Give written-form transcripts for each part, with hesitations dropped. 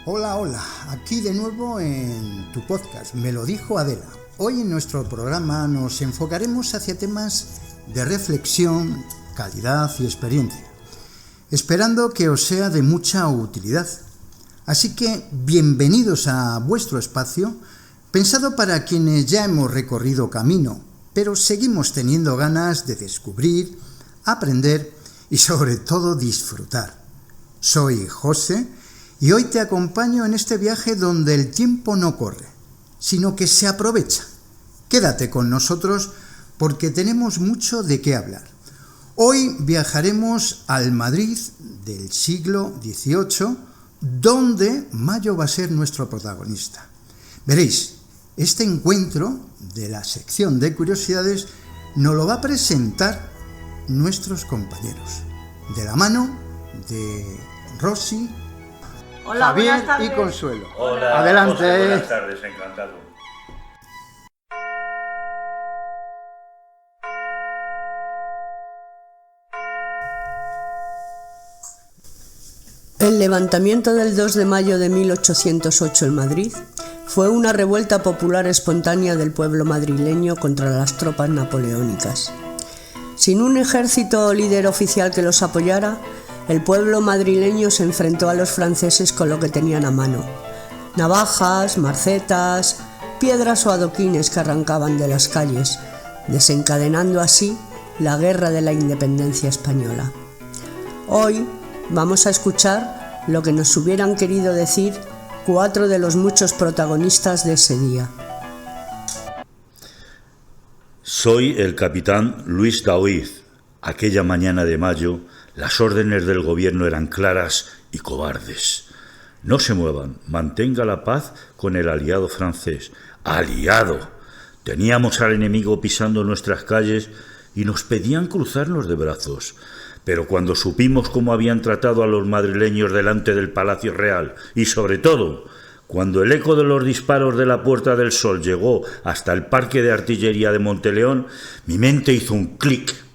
Hola, hola, aquí de nuevo en tu podcast, Me lo dijo Adela. Hoy en nuestro programa nos enfocaremos hacia temas de reflexión, calidad y experiencia, esperando que os sea de mucha utilidad. Así que bienvenidos a vuestro espacio, pensado para quienes ya hemos recorrido camino, pero seguimos teniendo ganas de descubrir, aprender y sobre todo disfrutar. Soy José y hoy te acompaño en este viaje donde el tiempo no corre, sino que se aprovecha. Quédate con nosotros porque tenemos mucho de qué hablar. Hoy viajaremos al Madrid del siglo XVIII, donde Mayo va a ser nuestro protagonista. Veréis, este encuentro de la sección de curiosidades nos lo va a presentar nuestros compañeros, de la mano de Rosy, Hola, Javier y Consuelo. Hola, adelante. José, buenas tardes, encantado. El levantamiento del 2 de mayo de 1808 en Madrid fue una revuelta popular espontánea del pueblo madrileño contra las tropas napoleónicas. Sin un ejército o líder oficial que los apoyara, el pueblo madrileño se enfrentó a los franceses con lo que tenían a mano: navajas, macetas, piedras o adoquines que arrancaban de las calles, desencadenando así la Guerra de la Independencia Española. Hoy vamos a escuchar lo que nos hubieran querido decir 4 de los muchos protagonistas de ese día. Soy el capitán Luis Daoiz. Aquella mañana de mayo, las órdenes del gobierno eran claras y cobardes. No se muevan, mantenga la paz con el aliado francés. ¡Aliado! Teníamos al enemigo pisando nuestras calles y nos pedían cruzarnos de brazos. Pero cuando supimos cómo habían tratado a los madrileños delante del Palacio Real y, sobre todo, cuando el eco de los disparos de la Puerta del Sol llegó hasta el parque de artillería de Monteleón, mi mente hizo un clic.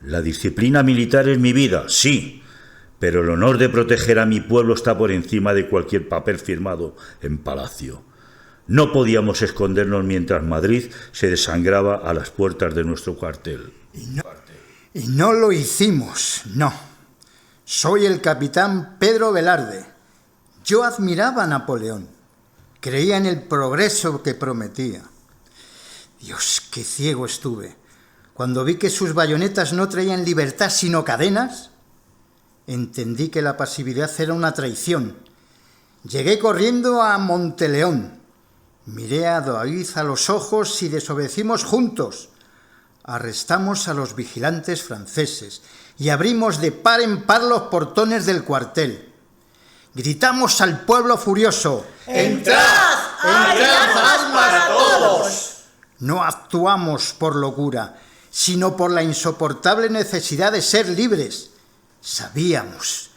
La disciplina militar es mi vida, sí, pero el honor de proteger a mi pueblo está por encima de cualquier papel firmado en palacio. No podíamos escondernos mientras Madrid se desangraba a las puertas de nuestro cuartel. Y no lo hicimos, no. Soy el capitán Pedro Velarde. Yo admiraba a Napoleón. Creía en el progreso que prometía. Dios, qué ciego estuve. Cuando vi que sus bayonetas no traían libertad sino cadenas, entendí que la pasividad era una traición. Llegué corriendo a Monteleón. Miré a Daoiz a los ojos y desobedecimos juntos. Arrestamos a los vigilantes franceses y abrimos de par en par los portones del cuartel. Gritamos al pueblo furioso: ¡Entrad! ¡Entrad, armas todos! No actuamos por locura, sino por la insoportable necesidad de ser libres. Sabíamos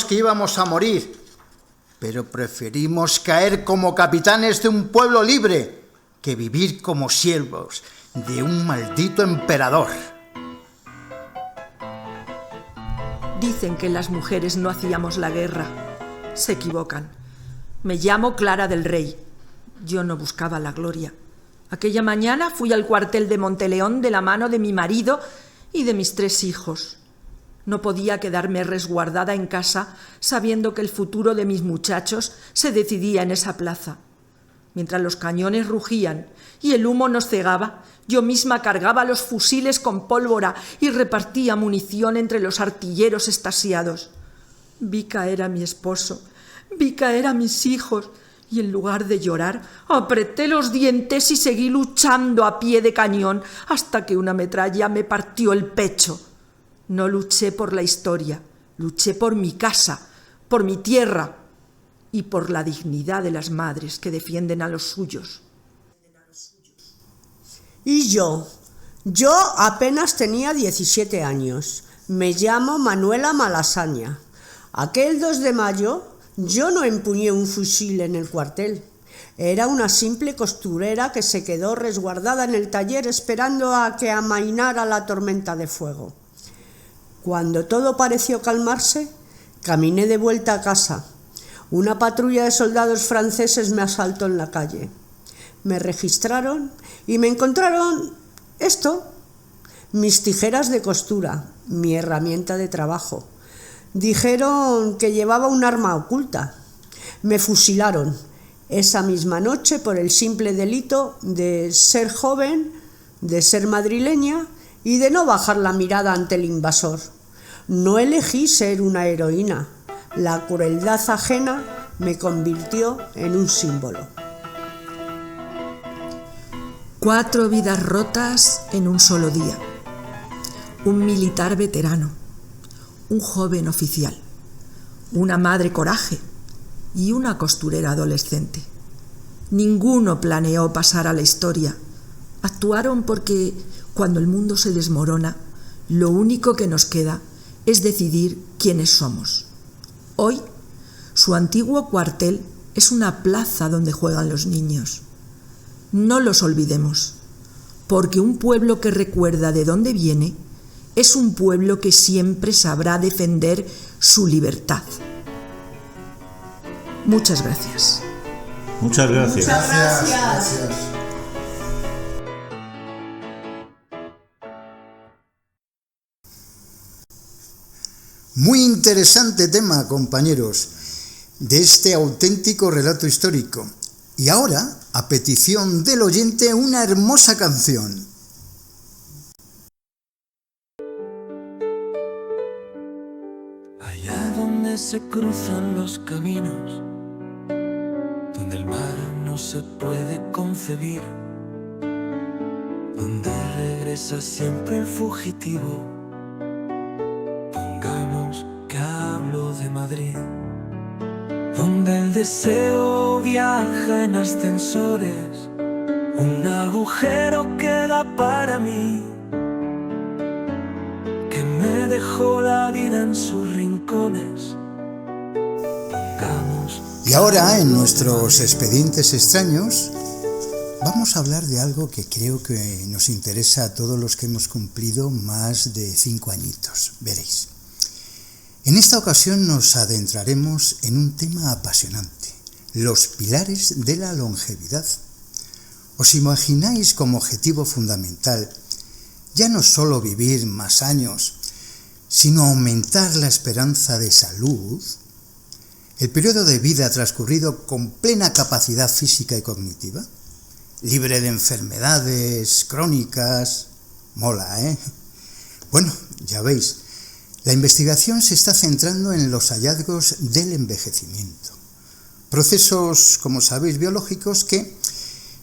que íbamos a morir, pero preferimos caer como capitanes de un pueblo libre que vivir como siervos de un maldito emperador. Dicen que las mujeres no hacíamos la guerra. Se equivocan. Me llamo Clara del Rey. Yo no buscaba la gloria. Aquella mañana fui al cuartel de Monteleón de la mano de mi marido y de mis 3 hijos. No podía quedarme resguardada en casa sabiendo que el futuro de mis muchachos se decidía en esa plaza. Mientras los cañones rugían y el humo nos cegaba, yo misma cargaba los fusiles con pólvora y repartía munición entre los artilleros extasiados. Vi caer a mi esposo, vi caer a mis hijos, y en lugar de llorar, apreté los dientes y seguí luchando a pie de cañón hasta que una metralla me partió el pecho. No luché por la historia, luché por mi casa, por mi tierra y por la dignidad de las madres que defienden a los suyos. Y yo apenas tenía 17 años. Me llamo Manuela Malasaña. Aquel 2 de mayo yo no empuñé un fusil en el cuartel. Era una simple costurera que se quedó resguardada en el taller esperando a que amainara la tormenta de fuego. Cuando todo pareció calmarse, caminé de vuelta a casa. Una patrulla de soldados franceses me asaltó en la calle. Me registraron y me encontraron esto: mis tijeras de costura, mi herramienta de trabajo. Dijeron que llevaba un arma oculta. Me fusilaron esa misma noche por el simple delito de ser joven, de ser madrileña y de no bajar la mirada ante el invasor. No elegí ser una heroína. La crueldad ajena me convirtió en un símbolo. 4 vidas rotas en un solo día. Un militar veterano, un joven oficial, una madre coraje y una costurera adolescente. Ninguno planeó pasar a la historia. Actuaron porque, cuando el mundo se desmorona, lo único que nos queda es decidir quiénes somos. Hoy, su antiguo cuartel es una plaza donde juegan los niños. No los olvidemos, porque un pueblo que recuerda de dónde viene es un pueblo que siempre sabrá defender su libertad. Muchas gracias. Muchas gracias. Muchas gracias. Muy interesante tema, compañeros, de este auténtico relato histórico. Y ahora, a petición del oyente, una hermosa canción. Allá donde se cruzan los caminos, donde el mar no se puede concebir, donde regresa siempre el fugitivo. Pongamos que hablo de Madrid, donde el deseo viaja en ascensores, un agujero queda para mí, que me dejó la vida en sus rincones. Pongamos. Y ahora, en nuestros expedientes extraños, vamos a hablar de algo que creo que nos interesa a todos los que hemos cumplido más de 5 añitos. Veréis. En esta ocasión nos adentraremos en un tema apasionante: los pilares de la longevidad. ¿Os imagináis como objetivo fundamental ya no solo vivir más años, sino aumentar la esperanza de salud? El periodo de vida transcurrido con plena capacidad física y cognitiva, libre de enfermedades crónicas. Mola, ¿eh? Bueno, ya veis, la investigación se está centrando en los hallazgos del envejecimiento. Procesos, como sabéis, biológicos que,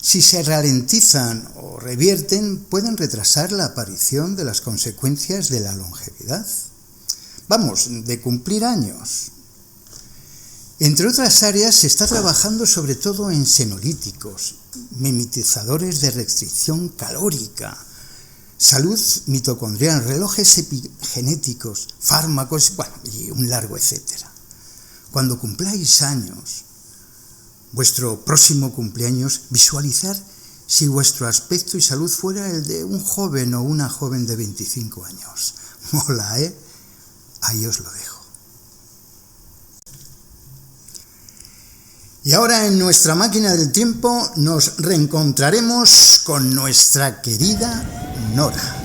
si se ralentizan o revierten, pueden retrasar la aparición de las consecuencias de la longevidad. Vamos, de cumplir años. Entre otras áreas, se está trabajando sobre todo en senolíticos, mimetizadores de restricción calórica, salud mitocondrial, relojes epigenéticos, fármacos, y un largo etcétera. Cuando cumpláis años, vuestro próximo cumpleaños, visualizar si vuestro aspecto y salud fuera el de un joven o una joven de 25 años. Mola, ¿eh? Ahí os lo dejo. Y ahora, en nuestra máquina del tiempo, nos reencontraremos con nuestra querida Nora.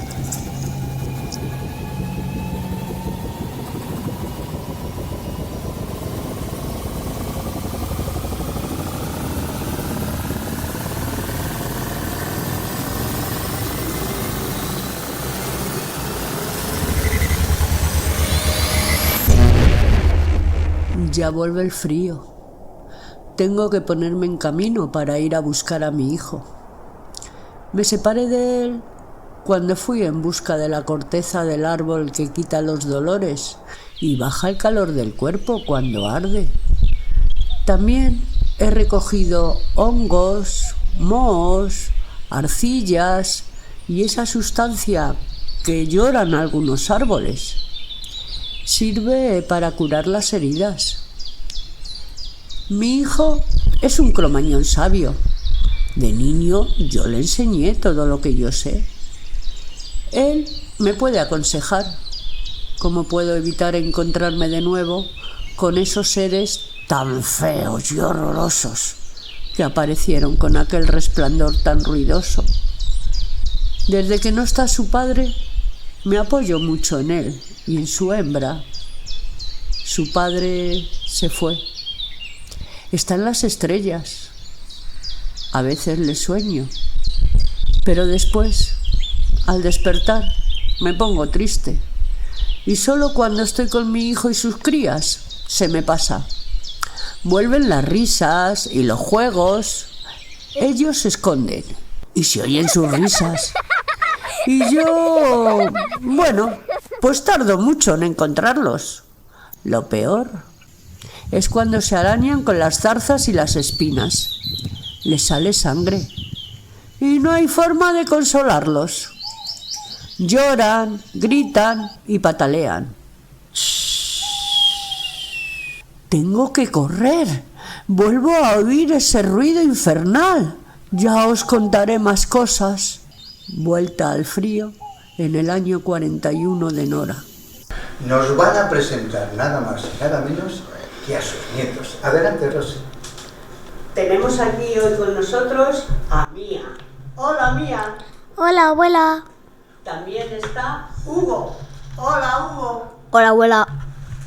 Ya vuelve el frío. Tengo que ponerme en camino para ir a buscar a mi hijo. Me separé de él cuando fui en busca de la corteza del árbol que quita los dolores y baja el calor del cuerpo cuando arde. También he recogido hongos, mohos, arcillas y esa sustancia que lloran algunos árboles. Sirve para curar las heridas. Mi hijo es un cromañón sabio. De niño yo le enseñé todo lo que yo sé. Él me puede aconsejar cómo puedo evitar encontrarme de nuevo con esos seres tan feos y horrorosos que aparecieron con aquel resplandor tan ruidoso. Desde que no está su padre, me apoyo mucho en él y en su hembra. Su padre se fue. Está en las estrellas. A veces le sueño, pero después, al despertar, me pongo triste. Y solo cuando estoy con mi hijo y sus crías, se me pasa. Vuelven las risas y los juegos. Ellos se esconden y se oyen sus risas. Y yo, bueno, pues tardo mucho en encontrarlos. Lo peor es cuando se arañan con las zarzas y las espinas. Les sale sangre y no hay forma de consolarlos. Lloran, gritan y patalean. Tengo que correr. Vuelvo a oír ese ruido infernal. Ya os contaré más cosas. Vuelta al frío en el año 41 de Nora. Nos van a presentar nada más y nada menos que a sus nietos. Adelante, Rosy. Tenemos aquí hoy con nosotros a Mía. Hola, Mía. Hola, abuela. También está Hugo. Hola, Hugo. Hola, abuela.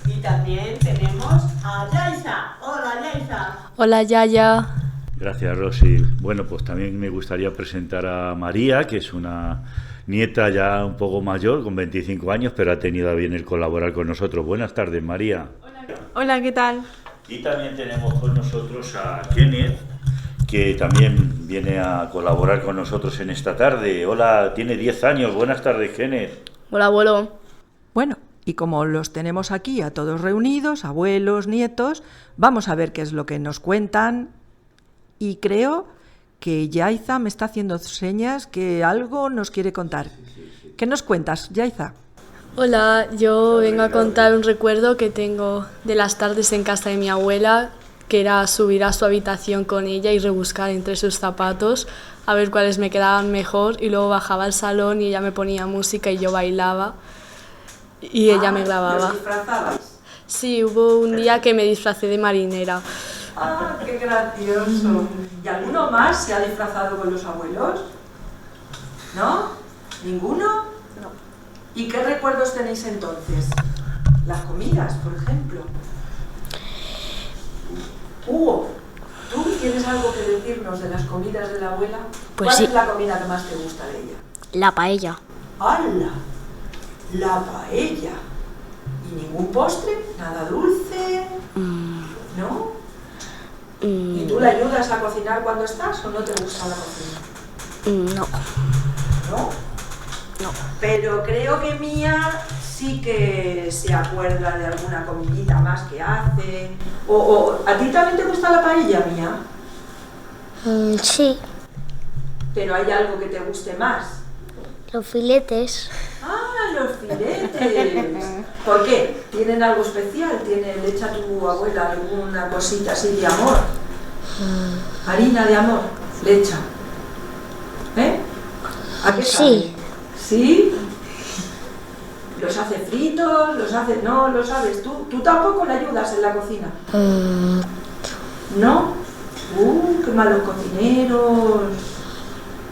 Y también tenemos a Yaisa. Hola, Yaisa. Hola, Yaya. Gracias, Rosy. Bueno, pues también me gustaría presentar a María, que es una nieta ya un poco mayor, con 25 años, pero ha tenido a bien el colaborar con nosotros. Buenas tardes, María. Hola, ¿qué tal? Y también tenemos con nosotros a Kenneth, que también viene a colaborar con nosotros en esta tarde. Hola, tiene 10 años. Buenas tardes, Kenneth. Hola, abuelo. Bueno, y como los tenemos aquí a todos reunidos, abuelos, nietos, vamos a ver qué es lo que nos cuentan. Y creo que Yaiza me está haciendo señas que algo nos quiere contar. ¿Qué nos cuentas, Yaiza? Hola, yo vengo a contar un recuerdo que tengo de las tardes en casa de mi abuela, que era subir a su habitación con ella y rebuscar entre sus zapatos a ver cuáles me quedaban mejor, y luego bajaba al salón y ella me ponía música y yo bailaba y ella me grababa. ¿Los disfrazabas? Sí, hubo un día que me disfracé de marinera. ¡Ah, qué gracioso! ¿Y alguno más se ha disfrazado con los abuelos? ¿No? ¿Ninguno? No. ¿Y qué recuerdos tenéis entonces? Las comidas, por ejemplo. Hugo, ¿tú tienes algo que decirnos de las comidas de la abuela? Pues ¿Cuál sí. es la comida que más te gusta de ella? La paella. ¡Hala! La paella. ¿Y ningún postre? ¿Nada dulce? ¿No? ¿Y tú le ayudas a cocinar cuando estás o no te gusta la cocina? No. ¿No? No. Pero creo que Mía sí que se acuerda de alguna comidita más que hace. O ¿a ti también te gusta la paella, Mía? Sí. Pero hay algo que te guste más. Los filetes. ¡Ah, los filetes! ¿Por qué? ¿Tienen algo especial? ¿Le echa a tu abuela alguna cosita así de amor? Harina de amor, le echa. ¿Eh? ¿A qué sabe? Sí. ¿Sí? ¿Los hace fritos? ¿Los hace...? No, lo sabes tú. ¿Tú tampoco le ayudas en la cocina? ¿No? ¡Qué malos cocineros!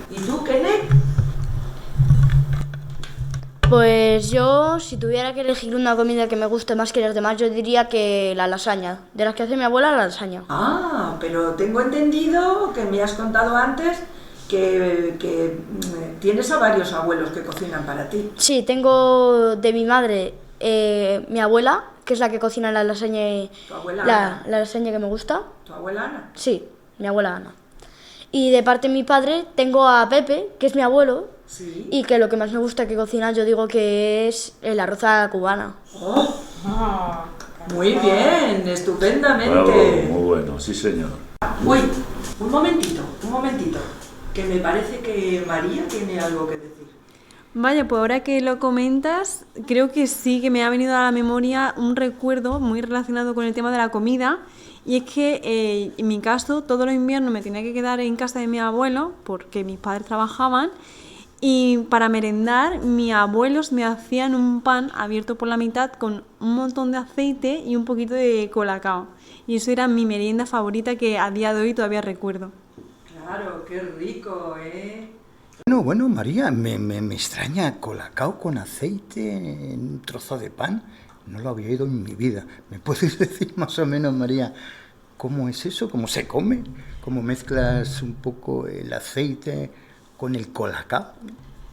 ¿Y tú, Kenneth? Pues yo, si tuviera que elegir una comida que me guste más que las demás, yo diría que la lasaña. De las que hace mi abuela, la lasaña. Ah, pero tengo entendido que me has contado antes que tienes a varios abuelos que cocinan para ti. Sí, tengo de mi madre mi abuela, que es la que cocina la lasaña, ¿Tu abuela Ana? la lasaña que me gusta. ¿Tu abuela Ana? Sí, mi abuela Ana. Y de parte de mi padre tengo a Pepe, que es mi abuelo, Sí. y que lo que más me gusta que cocina yo digo que es el arroz a la cubana. Oh, muy bien, estupendamente. Bravo, muy bueno, sí, señor. Uy, un momentito, que me parece que María tiene algo que decir. Vaya, pues ahora que lo comentas, creo que sí que me ha venido a la memoria un recuerdo muy relacionado con el tema de la comida. Y es que en mi caso, todos los inviernos me tenía que quedar en casa de mi abuelo porque mis padres trabajaban. Y para merendar, mis abuelos me hacían un pan abierto por la mitad con un montón de aceite y un poquito de colacao. Y eso era mi merienda favorita que a día de hoy todavía recuerdo. Claro, qué rico, ¿eh? Bueno, María, me extraña colacao con aceite en un trozo de pan. No lo había oído en mi vida. ¿Me puedes decir más o menos, María, cómo es eso? ¿Cómo se come? ¿Cómo mezclas un poco el aceite con el colacao?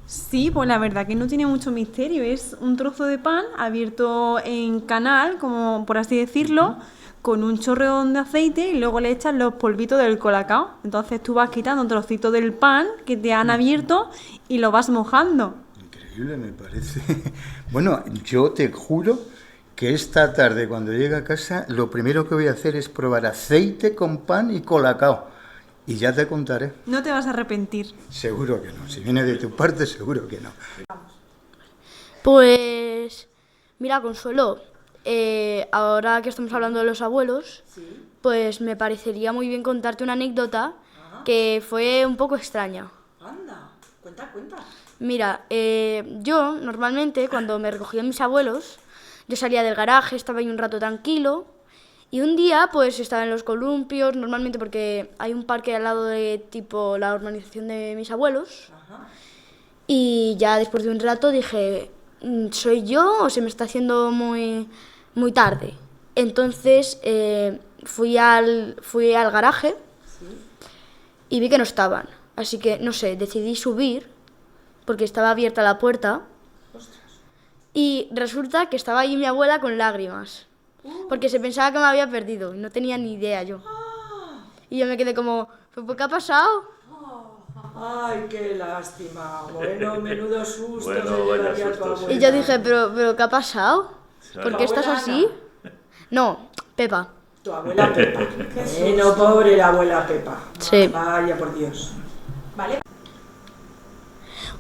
Sí, pues la verdad que no tiene mucho misterio. Es un trozo de pan abierto en canal, como por así decirlo, con un chorreón de aceite y luego le echas los polvitos del colacao. Entonces tú vas quitando un trocito del pan que te han abierto y lo vas mojando. Increíble, me parece. Bueno, yo te juro que esta tarde cuando llegue a casa lo primero que voy a hacer es probar aceite con pan y colacao. Y ya te contaré. No te vas a arrepentir. Seguro que no. Si viene de tu parte, seguro que no. Pues, mira, Consuelo, ahora que estamos hablando de los abuelos, pues me parecería muy bien contarte una anécdota que fue un poco extraña. Anda, cuenta. Mira, yo normalmente cuando me recogían mis abuelos, yo salía del garaje, estaba ahí un rato tranquilo. Y un día, pues, estaba en los columpios, normalmente porque hay un parque al lado de, tipo, la urbanización de mis abuelos. Y ya después de un rato dije, ¿soy yo o se me está haciendo muy tarde? Entonces, fui al garaje y vi que no estaban. Así que, no sé, decidí subir porque estaba abierta la puerta. Y resulta que estaba ahí mi abuela con lágrimas. Porque se pensaba que me había perdido y no tenía ni idea yo. Y yo me quedé como, ¿pero qué ha pasado? Ay, qué lástima. Bueno, menudo susto. Bueno, vaya susto. Y yo dije, ¿pero qué ha pasado? ¿Por qué estás así? No, Pepa. Tu abuela Pepa. No, pobre la abuela Pepa. Sí. Vaya, por Dios. ¿Vale?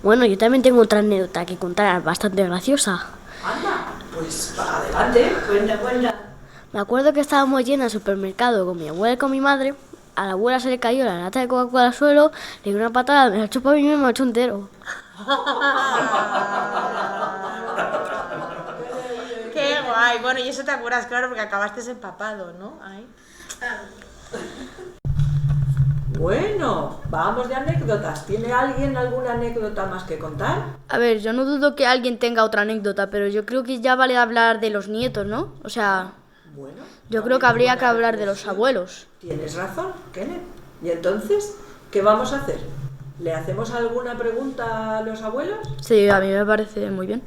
Bueno, yo también tengo otra anécdota que contar, bastante graciosa. Anda, pues adelante, cuenta. Me acuerdo que estábamos yendo al supermercado con mi abuela y con mi madre. A la abuela se le cayó la lata de Coca-Cola al suelo, le dio una patada, me la chupó y me lo echó entero. ¡Qué guay! Bueno, y eso te acuerdas, claro, porque acabaste empapado, ¿no? Ay. Bueno, vamos de anécdotas. ¿Tiene alguien alguna anécdota más que contar? A ver, yo no dudo que alguien tenga otra anécdota, pero yo creo que ya vale hablar de los nietos, ¿no? O sea, Bueno, yo creo que habría que hablar de los abuelos. Tienes razón, Kenneth. ¿Y entonces qué vamos a hacer? ¿Le hacemos alguna pregunta a los abuelos? Sí, a mí me parece muy bien.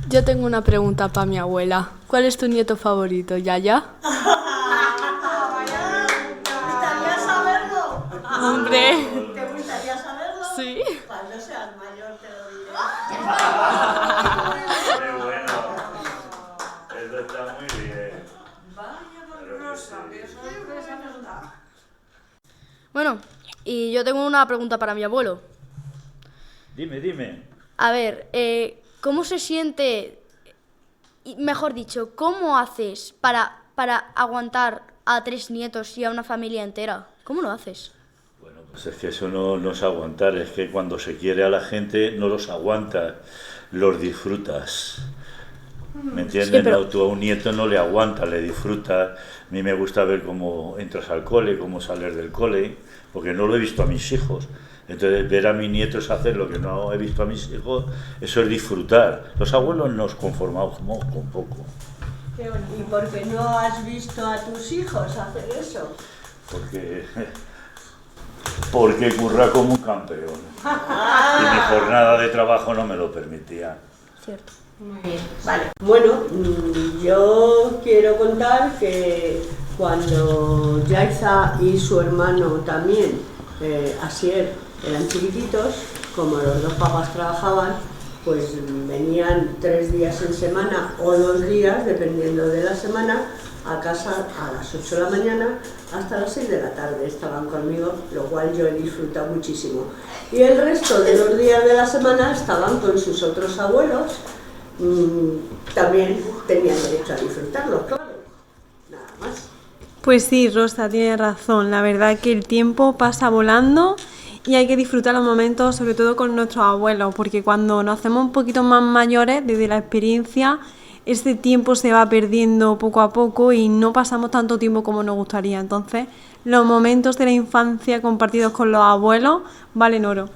Yo tengo una pregunta para mi abuela. ¿Cuál es tu nieto favorito, Yaya? ¡Hombre! ¿Te gustaría saberlo? Sí. Cuando seas mayor te lo diré. Qué bueno. Eso está muy bien. Vaya, Rosa, qué sorpresa nos da. Bueno, y yo tengo una pregunta para mi abuelo. Dime. A ver, ¿cómo se siente, mejor dicho, cómo haces para aguantar a 3 nietos y a una familia entera? ¿Cómo lo haces? Bueno, pues es que eso no es aguantar, es que cuando se quiere a la gente no los aguantas, los disfrutas. ¿Me entiendes? Sí, pero... No, tú a un nieto no le aguantas, le disfrutas. A mí me gusta ver cómo entras al cole, cómo sales del cole, porque no lo he visto a mis hijos. Entonces, ver a mis nietos hacer lo que no he visto a mis hijos, eso es disfrutar. Los abuelos nos conformamos con poco. ¿Y por qué no has visto a tus hijos hacer eso? Porque curra como un campeón. Y mi jornada de trabajo no me lo permitía. Cierto. Muy bien, vale. Bueno, yo quiero contar que cuando Yaiza y su hermano también, Asier, eran chiquititos, como los dos papás trabajaban, pues venían 3 días en semana o 2 días, dependiendo de la semana, a casa a las 8 de la mañana hasta las 6 de la tarde estaban conmigo, lo cual yo he disfrutado muchísimo. Y el resto de los días de la semana estaban con sus otros abuelos, también tenían derecho a disfrutarlo, claro, nada más. Pues sí, Rosa tiene razón. La verdad que el tiempo pasa volando y hay que disfrutar los momentos, sobre todo con nuestros abuelos, porque cuando nos hacemos un poquito más mayores, desde la experiencia, este tiempo se va perdiendo poco a poco y no pasamos tanto tiempo como nos gustaría. Entonces, los momentos de la infancia compartidos con los abuelos valen oro.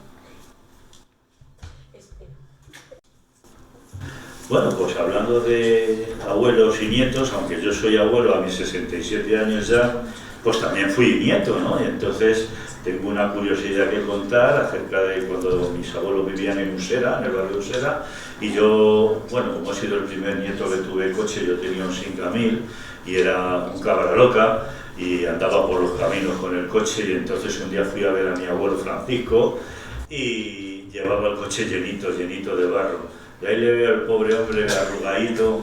Bueno, pues hablando de abuelos y nietos, aunque yo soy abuelo a mis 67 años ya, pues también fui nieto, ¿no? Y entonces tengo una curiosidad que contar acerca de cuando mis abuelos vivían en Usera, en el barrio de Usera, y yo, bueno, como he sido el primer nieto que tuve coche, yo tenía un 5000 y era un cabra loca y andaba por los caminos con el coche, y entonces un día fui a ver a mi abuelo Francisco y llevaba el coche llenito de barro. Y ahí le veo al pobre hombre arrugadito,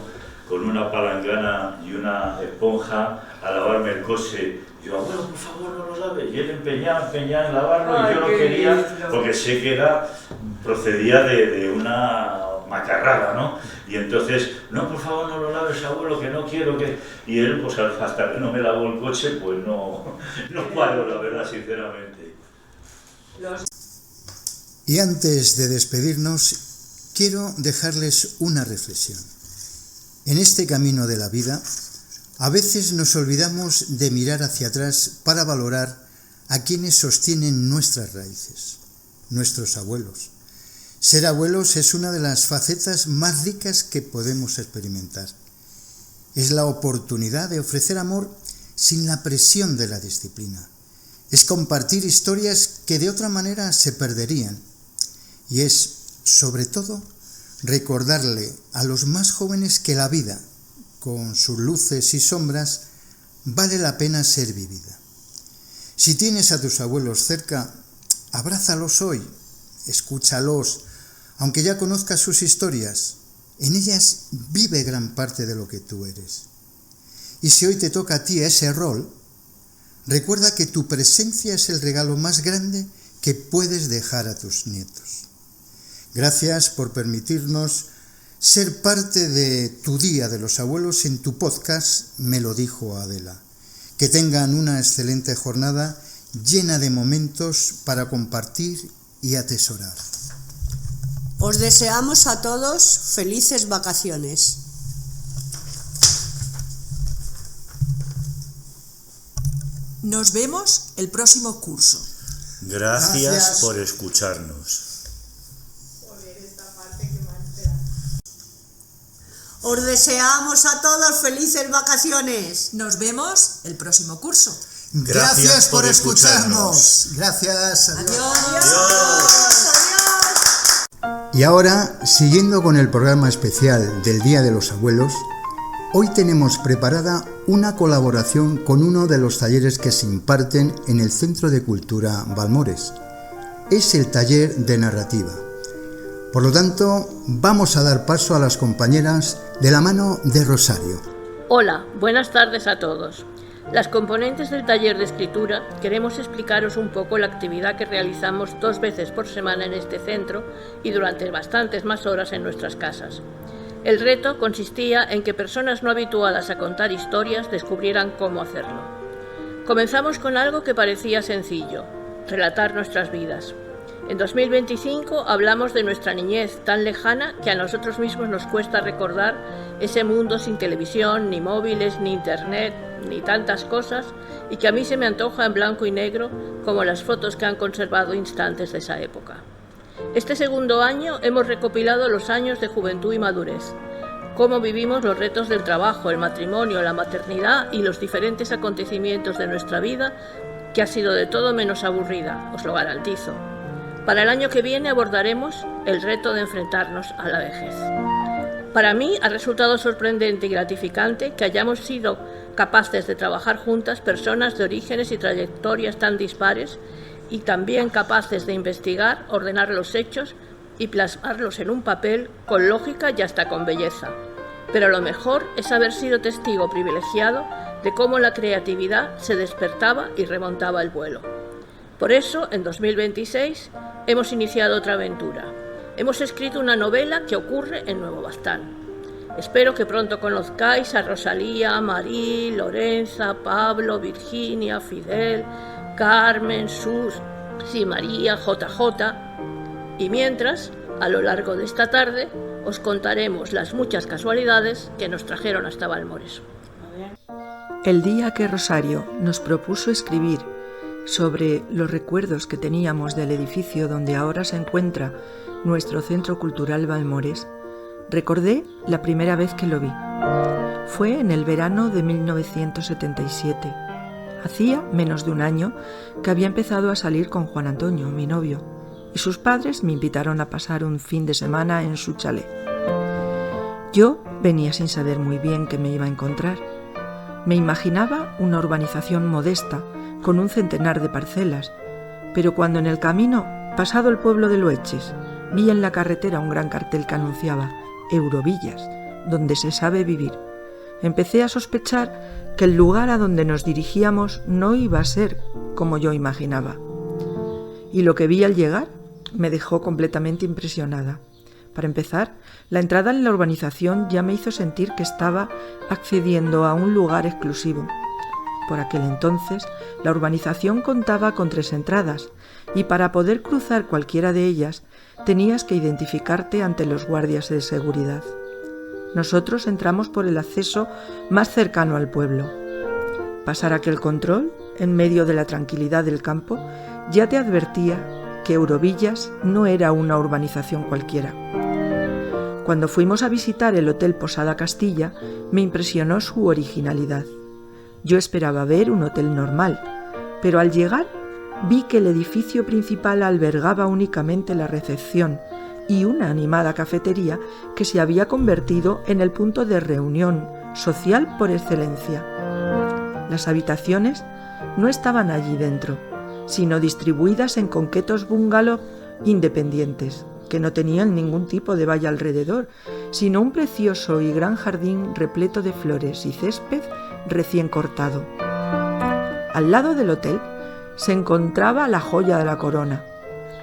con una palangana y una esponja, a lavarme el coche. Yo, abuelo, por favor, no lo lave. Y él empeñado en lavarlo, y yo lo quería, porque sé que procedía de una macarrada, ¿no? Y entonces, no, por favor, no lo laves, abuelo, que no quiero que... Y él, pues hasta que no me lavó el coche, pues no paro, la verdad, sinceramente. Y antes de despedirnos, quiero dejarles una reflexión. En este camino de la vida, a veces nos olvidamos de mirar hacia atrás para valorar a quienes sostienen nuestras raíces, nuestros abuelos. Ser abuelos es una de las facetas más ricas que podemos experimentar. Es la oportunidad de ofrecer amor sin la presión de la disciplina. Es compartir historias que de otra manera se perderían. Y es, sobre todo, recordarle a los más jóvenes que la vida, con sus luces y sombras, vale la pena ser vivida. Si tienes a tus abuelos cerca, abrázalos hoy, escúchalos, aunque ya conozcas sus historias. En ellas vive gran parte de lo que tú eres. Y si hoy te toca a ti ese rol, recuerda que tu presencia es el regalo más grande que puedes dejar a tus nietos. Gracias por permitirnos ser parte de tu Día de los Abuelos en tu podcast Me lo dijo Adela. Que tengan una excelente jornada llena de momentos para compartir y atesorar. Os deseamos a todos felices vacaciones. Nos vemos el próximo curso. Gracias por escucharnos. Os deseamos a todos felices vacaciones. Nos vemos el próximo curso. Gracias por escucharnos. Gracias. Adiós. Y ahora, siguiendo con el programa especial del Día de los Abuelos, hoy tenemos preparada una colaboración con uno de los talleres que se imparten en el Centro de Cultura Balmores. Es el taller de narrativa. Por lo tanto, vamos a dar paso a las compañeras de la mano de Rosario. Hola, buenas tardes a todos. Las componentes del taller de escritura queremos explicaros un poco la actividad que realizamos 2 veces por semana en este centro y durante bastantes más horas en nuestras casas. El reto consistía en que personas no habituadas a contar historias descubrieran cómo hacerlo. Comenzamos con algo que parecía sencillo: relatar nuestras vidas. En 2025 hablamos de nuestra niñez tan lejana que a nosotros mismos nos cuesta recordar ese mundo sin televisión, ni móviles, ni internet, ni tantas cosas, y que a mí se me antoja en blanco y negro como las fotos que han conservado instantes de esa época. Este segundo año hemos recopilado los años de juventud y madurez, cómo vivimos los retos del trabajo, el matrimonio, la maternidad y los diferentes acontecimientos de nuestra vida, que ha sido de todo menos aburrida, os lo garantizo. Para el año que viene abordaremos el reto de enfrentarnos a la vejez. Para mí ha resultado sorprendente y gratificante que hayamos sido capaces de trabajar juntas personas de orígenes y trayectorias tan dispares y también capaces de investigar, ordenar los hechos y plasmarlos en un papel con lógica y hasta con belleza. Pero lo mejor es haber sido testigo privilegiado de cómo la creatividad se despertaba y remontaba el vuelo. Por eso, en 2026, hemos iniciado otra aventura. Hemos escrito una novela que ocurre en Nuevo Baztán. Espero que pronto conozcáis a Rosalía, Marí, Lorenza, Pablo, Virginia, Fidel, Carmen, Sus Sí, María, JJ. Y mientras, a lo largo de esta tarde, os contaremos las muchas casualidades que nos trajeron hasta Balmores. El día que Rosario nos propuso escribir sobre los recuerdos que teníamos del edificio donde ahora se encuentra nuestro Centro Cultural Balmores, recordé la primera vez que lo vi. Fue en el verano de 1977. Hacía menos de un año que había empezado a salir con Juan Antonio, mi novio, y sus padres me invitaron a pasar un fin de semana en su chalet. Yo venía sin saber muy bien qué me iba a encontrar. Me imaginaba una urbanización modesta, con un centenar de parcelas, pero cuando en el camino, pasado el pueblo de Loeches, vi en la carretera un gran cartel que anunciaba Eurovillas, donde se sabe vivir, empecé a sospechar que el lugar a donde nos dirigíamos no iba a ser como yo imaginaba. Y lo que vi al llegar me dejó completamente impresionada. Para empezar, la entrada en la urbanización ya me hizo sentir que estaba accediendo a un lugar exclusivo. Por aquel entonces, la urbanización contaba con 3 entradas y para poder cruzar cualquiera de ellas tenías que identificarte ante los guardias de seguridad. Nosotros entramos por el acceso más cercano al pueblo. Pasar aquel control, en medio de la tranquilidad del campo, ya te advertía que Eurovillas no era una urbanización cualquiera. Cuando fuimos a visitar el Hotel Posada Castilla, me impresionó su originalidad. Yo esperaba ver un hotel normal, pero al llegar vi que el edificio principal albergaba únicamente la recepción y una animada cafetería que se había convertido en el punto de reunión social por excelencia. Las habitaciones no estaban allí dentro, sino distribuidas en coquetos bungalow independientes, que no tenían ningún tipo de valla alrededor, sino un precioso y gran jardín repleto de flores y césped recién cortado. Al lado del hotel se encontraba la joya de la corona,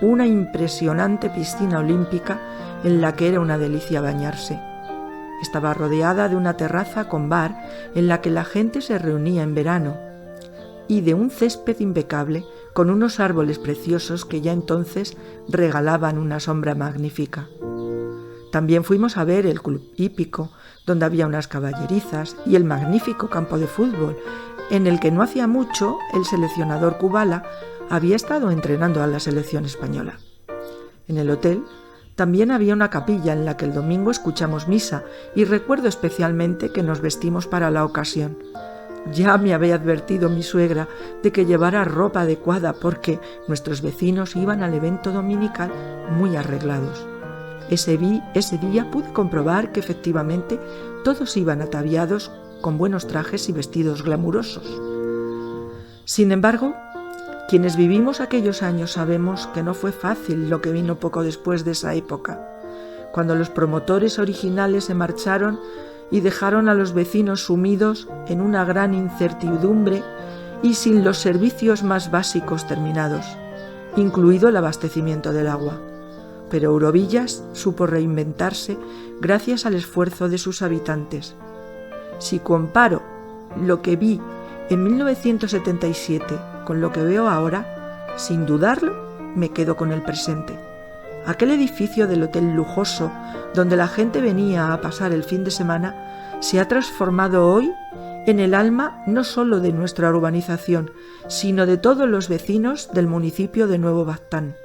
una impresionante piscina olímpica en la que era una delicia bañarse. Estaba rodeada de una terraza con bar en la que la gente se reunía en verano y de un césped impecable con unos árboles preciosos que ya entonces regalaban una sombra magnífica. También fuimos a ver el club hípico, donde había unas caballerizas, y el magnífico campo de fútbol, en el que no hacía mucho el seleccionador Kubala había estado entrenando a la selección española. En el hotel también había una capilla en la que el domingo escuchamos misa y recuerdo especialmente que nos vestimos para la ocasión. Ya me había advertido mi suegra de que llevara ropa adecuada porque nuestros vecinos iban al evento dominical muy arreglados. Ese día pude comprobar que efectivamente todos iban ataviados con buenos trajes y vestidos glamurosos. Sin embargo, quienes vivimos aquellos años sabemos que no fue fácil lo que vino poco después de esa época, cuando los promotores originales se marcharon y dejaron a los vecinos sumidos en una gran incertidumbre y sin los servicios más básicos terminados, incluido el abastecimiento del agua. Pero Eurovillas supo reinventarse gracias al esfuerzo de sus habitantes. Si comparo lo que vi en 1977 con lo que veo ahora, sin dudarlo, me quedo con el presente. Aquel edificio del hotel lujoso, donde la gente venía a pasar el fin de semana, se ha transformado hoy en el alma no solo de nuestra urbanización, sino de todos los vecinos del municipio de Nuevo Baztán.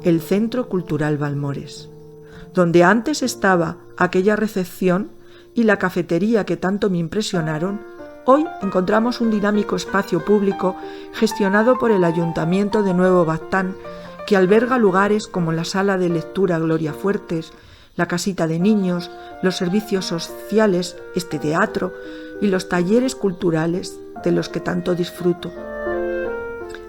El Centro Cultural Balmores, donde antes estaba aquella recepción y la cafetería que tanto me impresionaron, hoy encontramos un dinámico espacio público gestionado por el Ayuntamiento de Nuevo Baztán, que alberga lugares como la Sala de Lectura Gloria Fuertes, la Casita de Niños, los servicios sociales, este teatro y los talleres culturales de los que tanto disfruto.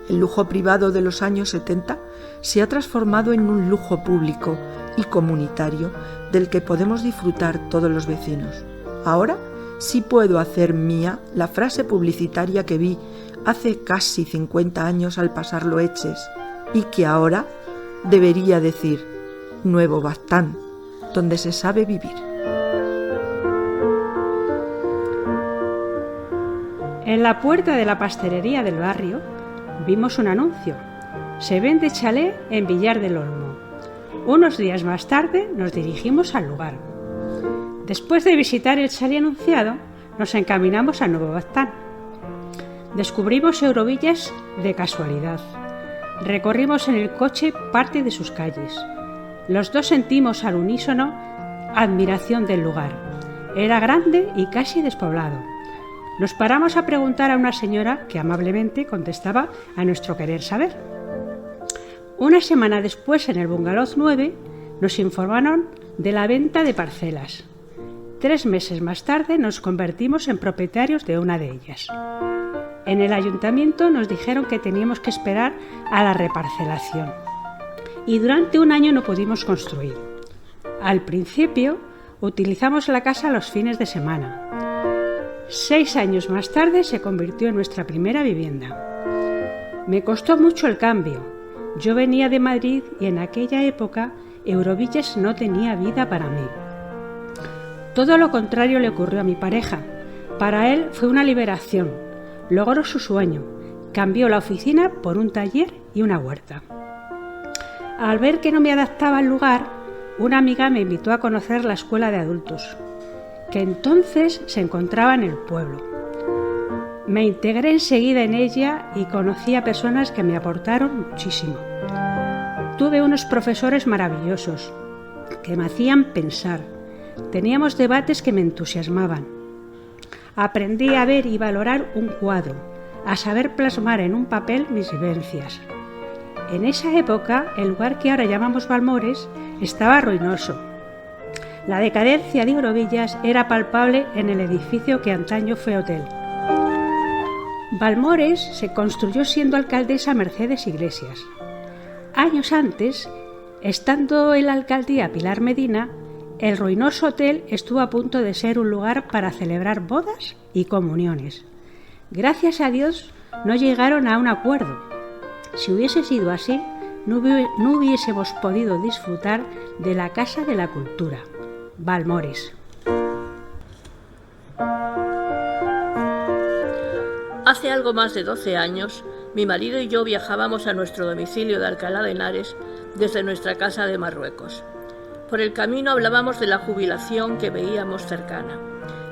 El lujo privado de los años 70 se ha transformado en un lujo público y comunitario del que podemos disfrutar todos los vecinos. Ahora sí puedo hacer mía la frase publicitaria que vi hace casi 50 años al pasar Loeches y que ahora debería decir Nuevo Baztán, donde se sabe vivir. En la puerta de la pastelería del barrio vimos un anuncio Se vende chalet en Villar del Olmo. Unos días más tarde nos dirigimos al lugar. Después de visitar el chalet anunciado, nos encaminamos a Nuevo Baztán. Descubrimos Eurovillas de casualidad. Recorrimos en el coche parte de sus calles. Los dos sentimos al unísono admiración del lugar. Era grande y casi despoblado. Nos paramos a preguntar a una señora que amablemente contestaba a nuestro querer saber. Una semana después, en el Bungalow 9, nos informaron de la venta de parcelas. 3 meses más tarde nos convertimos en propietarios de una de ellas. En el ayuntamiento nos dijeron que teníamos que esperar a la reparcelación y durante 1 año no pudimos construir. Al principio utilizamos la casa los fines de semana. 6 años más tarde se convirtió en nuestra primera vivienda. Me costó mucho el cambio. Yo venía de Madrid y en aquella época Eurovillas no tenía vida para mí. Todo lo contrario le ocurrió a mi pareja. Para él fue una liberación. Logró su sueño. Cambió la oficina por un taller y una huerta. Al ver que no me adaptaba al lugar, una amiga me invitó a conocer la escuela de adultos, que entonces se encontraba en el pueblo. Me integré enseguida en ella y conocí a personas que me aportaron muchísimo. Tuve unos profesores maravillosos que me hacían pensar. Teníamos debates que me entusiasmaban. Aprendí a ver y valorar un cuadro, a saber plasmar en un papel mis vivencias. En esa época, el lugar que ahora llamamos Balmores estaba ruinoso. La decadencia de Eurovillas era palpable en el edificio que antaño fue hotel. Balmores se construyó siendo alcaldesa Mercedes Iglesias. Años antes, estando en la alcaldía Pilar Medina, el ruinoso hotel estuvo a punto de ser un lugar para celebrar bodas y comuniones. Gracias a Dios no llegaron a un acuerdo. Si hubiese sido así, no hubiésemos podido disfrutar de la Casa de la Cultura, Balmores. Hace algo más de 12 años, mi marido y yo viajábamos a nuestro domicilio de Alcalá de Henares desde nuestra casa de Marruecos. Por el camino hablábamos de la jubilación que veíamos cercana.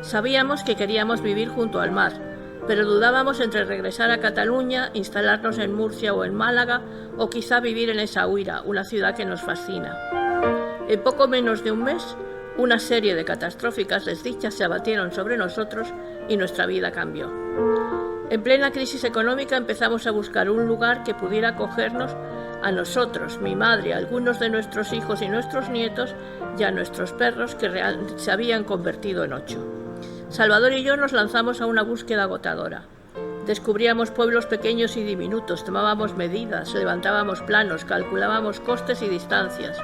Sabíamos que queríamos vivir junto al mar, pero dudábamos entre regresar a Cataluña, instalarnos en Murcia o en Málaga, o quizá vivir en Essaouira, una ciudad que nos fascina. En poco menos de un mes, una serie de catastróficas desdichas se abatieron sobre nosotros y nuestra vida cambió. En plena crisis económica empezamos a buscar un lugar que pudiera acogernos a nosotros, mi madre, algunos de nuestros hijos y nuestros nietos, y a nuestros perros que se habían convertido en 8. Salvador y yo nos lanzamos a una búsqueda agotadora. Descubríamos pueblos pequeños y diminutos, tomábamos medidas, levantábamos planos, calculábamos costes y distancias.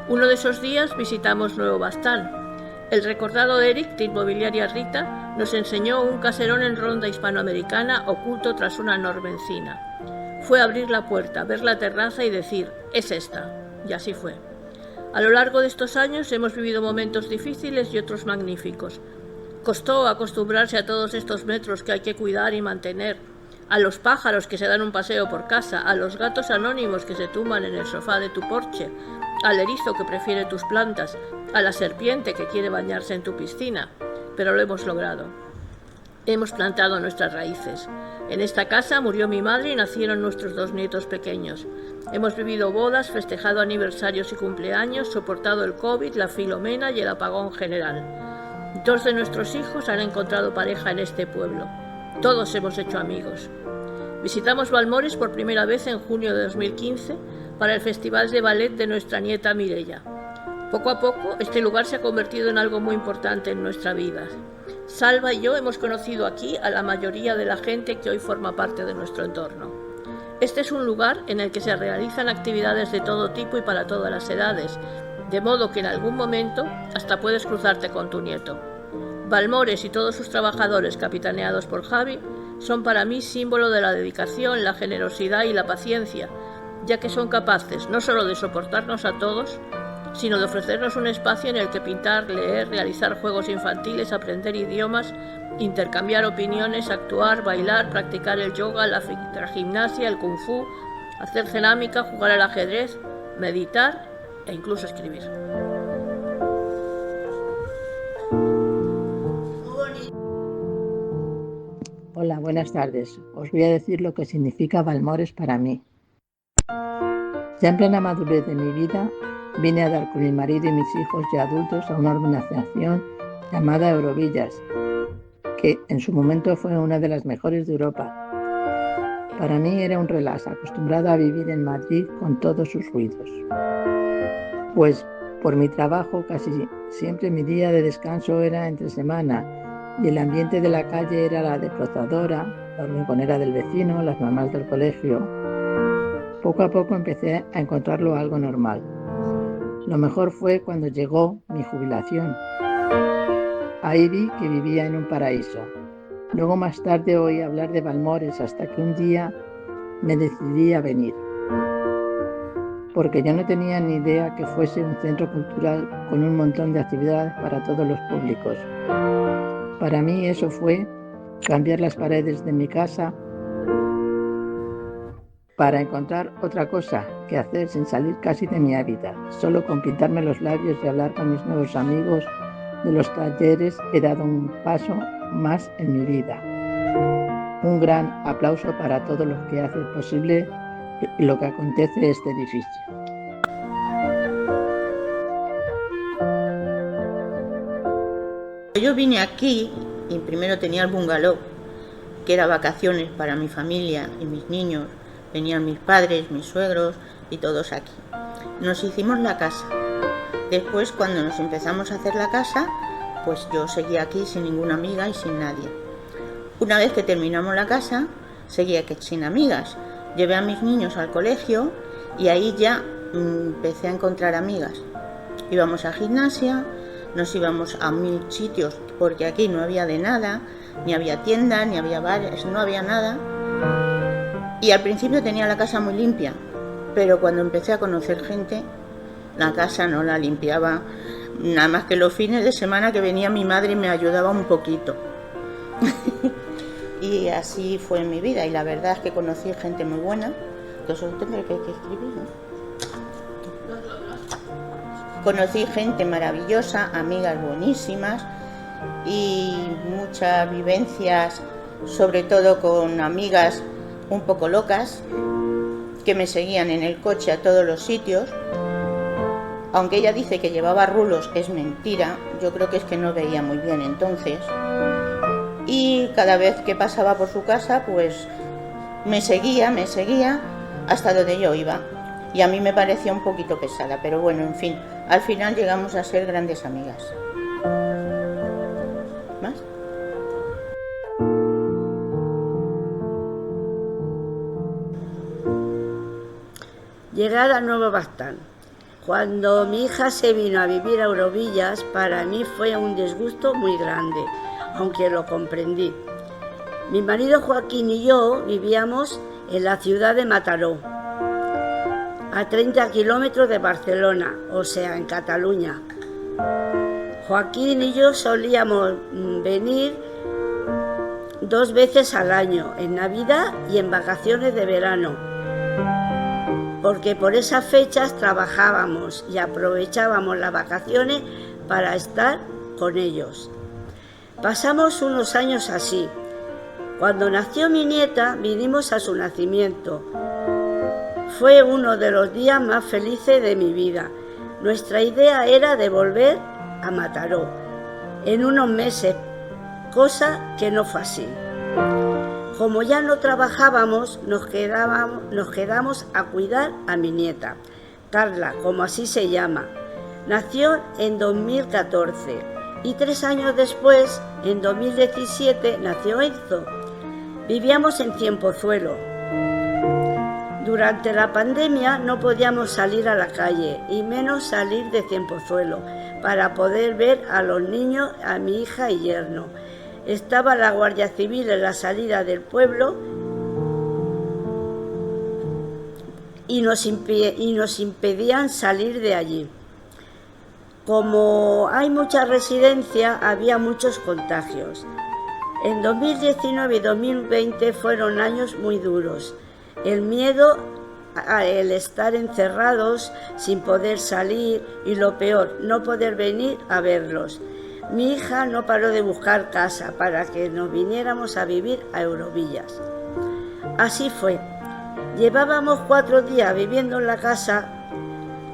Uno de esos días visitamos Nuevo Baztán. El recordado Eric, de Inmobiliaria Rita, nos enseñó un caserón en ronda hispanoamericana oculto tras una enorme encina. Fue abrir la puerta, ver la terraza y decir, es esta. Y así fue. A lo largo de estos años hemos vivido momentos difíciles y otros magníficos. Costó acostumbrarse a todos estos metros que hay que cuidar y mantener, a los pájaros que se dan un paseo por casa, a los gatos anónimos que se tumban en el sofá de tu porche, al erizo que prefiere tus plantas, a la serpiente que quiere bañarse en tu piscina. Pero lo hemos logrado. Hemos plantado nuestras raíces. En esta casa murió mi madre y nacieron nuestros 2 nietos pequeños. Hemos vivido bodas, festejado aniversarios y cumpleaños, soportado el COVID, la Filomena y el apagón general. 2 de nuestros hijos han encontrado pareja en este pueblo. Todos hemos hecho amigos. Visitamos Balmores por primera vez en junio de 2015 para el Festival de Ballet de nuestra nieta Mireia. Poco a poco, este lugar se ha convertido en algo muy importante en nuestra vida. Salva y yo hemos conocido aquí a la mayoría de la gente que hoy forma parte de nuestro entorno. Este es un lugar en el que se realizan actividades de todo tipo y para todas las edades, de modo que en algún momento hasta puedes cruzarte con tu nieto. Balmores y todos sus trabajadores, capitaneados por Javi, son para mí símbolo de la dedicación, la generosidad y la paciencia, ya que son capaces no solo de soportarnos a todos, sino de ofrecernos un espacio en el que pintar, leer, realizar juegos infantiles, aprender idiomas, intercambiar opiniones, actuar, bailar, practicar el yoga, la gimnasia, el kung fu, hacer cerámica, jugar al ajedrez, meditar e incluso escribir. Hola, buenas tardes. Os voy a decir lo que significa Balmores para mí. Ya en plena madurez de mi vida, vine a dar con mi marido y mis hijos ya adultos a una organización llamada Eurovillas, que en su momento fue una de las mejores de Europa. Para mí era un relax, acostumbrado a vivir en Madrid con todos sus ruidos. Pues por mi trabajo casi siempre mi día de descanso era entre semana y el ambiente de la calle era la desbrozadora, la hormigonera del vecino, las mamás del colegio. Poco a poco empecé a encontrarlo algo normal. Lo mejor fue cuando llegó mi jubilación. Ahí vi que vivía en un paraíso. Luego más tarde oí hablar de Balmores hasta que un día me decidí a venir. Porque yo no tenía ni idea que fuese un centro cultural con un montón de actividades para todos los públicos. Para mí eso fue cambiar las paredes de mi casa para encontrar otra cosa que hacer sin salir casi de mi hábitat. Solo con pintarme los labios y hablar con mis nuevos amigos de los talleres he dado un paso más en mi vida. Un gran aplauso para todos los que hacen posible lo que acontece en este edificio. Yo vine aquí y primero tenía el bungalow, que era vacaciones para mi familia y mis niños. Venían mis padres, mis suegros y todos aquí. Nos hicimos la casa. Después, cuando nos empezamos a hacer la casa, pues yo seguía aquí sin ninguna amiga y sin nadie. Una vez que terminamos la casa, seguía sin amigas. Llevé a mis niños al colegio y ahí ya empecé a encontrar amigas. Íbamos a gimnasia, nos íbamos a 1000 sitios porque aquí no había de nada, ni había tiendas, ni había bares, no había nada. Y al principio tenía la casa muy limpia, pero cuando empecé a conocer gente, la casa no la limpiaba, nada más que los fines de semana que venía mi madre y me ayudaba un poquito. Y así fue mi vida, y la verdad es que conocí gente muy buena, que eso tendré que escribir, ¿no? Conocí gente maravillosa, amigas buenísimas y muchas vivencias, sobre todo con amigas un poco locas que me seguían en el coche a todos los sitios. Aunque ella dice que llevaba rulos, es mentira. Yo creo que es que no veía muy bien entonces. Y cada vez que pasaba por su casa, pues me seguía hasta donde yo iba. Y a mí me parecía un poquito pesada, pero bueno, en fin, al final llegamos a ser grandes amigas. ¿Más? Llegar a Nuevo Bastán. Cuando mi hija se vino a vivir a Eurovillas, para mí fue un disgusto muy grande, aunque lo comprendí. Mi marido Joaquín y yo vivíamos en la ciudad de Mataró, a 30 kilómetros de Barcelona, o sea, en Cataluña. Joaquín y yo solíamos venir 2 veces al año, en Navidad y en vacaciones de verano, porque por esas fechas trabajábamos y aprovechábamos las vacaciones para estar con ellos. Pasamos unos años así. Cuando nació mi nieta, vinimos a su nacimiento. Fue uno de los días más felices de mi vida. Nuestra idea era de volver a Mataró en unos meses, cosa que no fue así. Como ya no trabajábamos, nos quedamos a cuidar a mi nieta, Carla, como así se llama. Nació en 2014 y 3 años después, en 2017, nació Enzo. Vivíamos en Cienpozuelo. Durante la pandemia no podíamos salir a la calle y menos salir de Cienpozuelo para poder ver a los niños, a mi hija y yerno. Estaba la Guardia Civil en la salida del pueblo y nos impedían salir de allí. Como hay mucha residencia, había muchos contagios. En 2019 y 2020 fueron años muy duros. El miedo el estar encerrados sin poder salir y lo peor, no poder venir a verlos. Mi hija no paró de buscar casa para que nos viniéramos a vivir a Eurovillas. Así fue. Llevábamos 4 días viviendo en la casa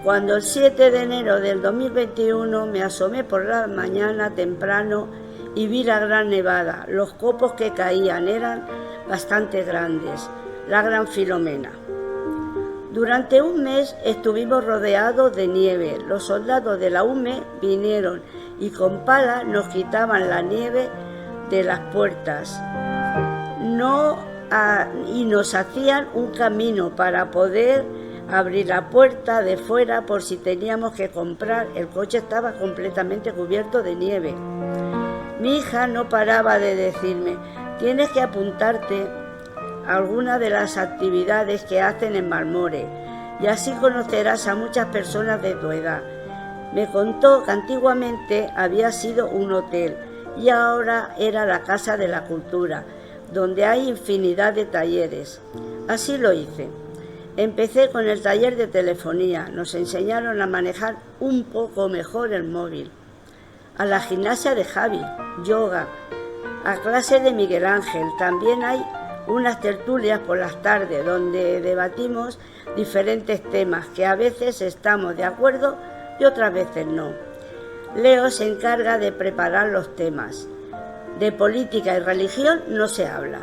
cuando el 7 de enero del 2021 me asomé por la mañana temprano y vi la gran nevada. Los copos que caían eran bastante grandes, la gran Filomena. Durante un mes estuvimos rodeados de nieve. Los soldados de la UME vinieron y con palas nos quitaban la nieve de las puertas y nos hacían un camino para poder abrir la puerta de fuera por si teníamos que comprar. El coche estaba completamente cubierto de nieve. Mi hija no paraba de decirme: tienes que apuntarte a alguna de las actividades que hacen en Malmore y así conocerás a muchas personas de tu edad. Me contó que antiguamente había sido un hotel y ahora era la Casa de la Cultura, donde hay infinidad de talleres. Así lo hice. Empecé con el taller de telefonía, nos enseñaron a manejar un poco mejor el móvil, a la gimnasia de Javi, yoga, a clases de Miguel Ángel. También hay unas tertulias por las tardes donde debatimos diferentes temas que a veces estamos de acuerdo y otras veces no. Leo se encarga de preparar los temas. De política y religión no se habla.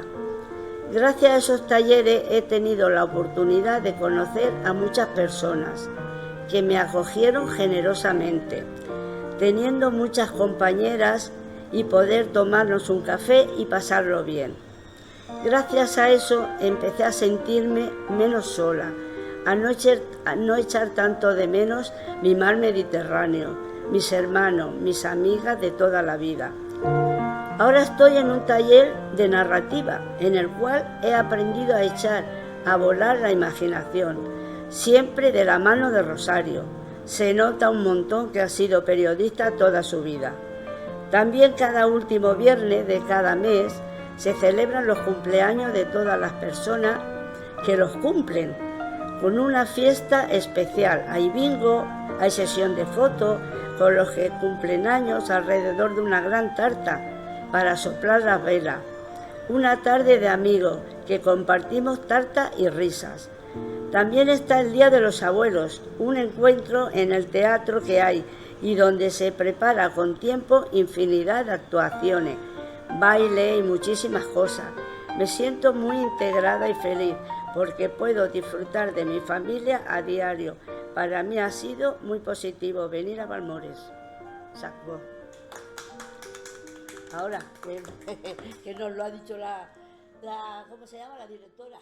Gracias a esos talleres he tenido la oportunidad de conocer a muchas personas que me acogieron generosamente, teniendo muchas compañeras y poder tomarnos un café y pasarlo bien. Gracias a eso empecé a sentirme menos sola, a no echar tanto de menos mi mar Mediterráneo, mis hermanos, mis amigas de toda la vida. Ahora estoy en un taller de narrativa, en el cual he aprendido a echar a volar la imaginación, siempre de la mano de Rosario. Se nota un montón que ha sido periodista toda su vida. También cada último viernes de cada mes se celebran los cumpleaños de todas las personas que los cumplen, con una fiesta especial. Hay bingo, hay sesión de fotos con los que cumplen años alrededor de una gran tarta para soplar las velas. Una tarde de amigos que compartimos tarta y risas. También está el Día de los Abuelos, un encuentro en el teatro que hay y donde se prepara con tiempo infinidad de actuaciones, baile y muchísimas cosas. Me siento muy integrada y feliz porque puedo disfrutar de mi familia a diario. Para mí ha sido muy positivo venir a Balmores. Sacó. Ahora, que nos lo ha dicho ¿cómo se llama? La directora.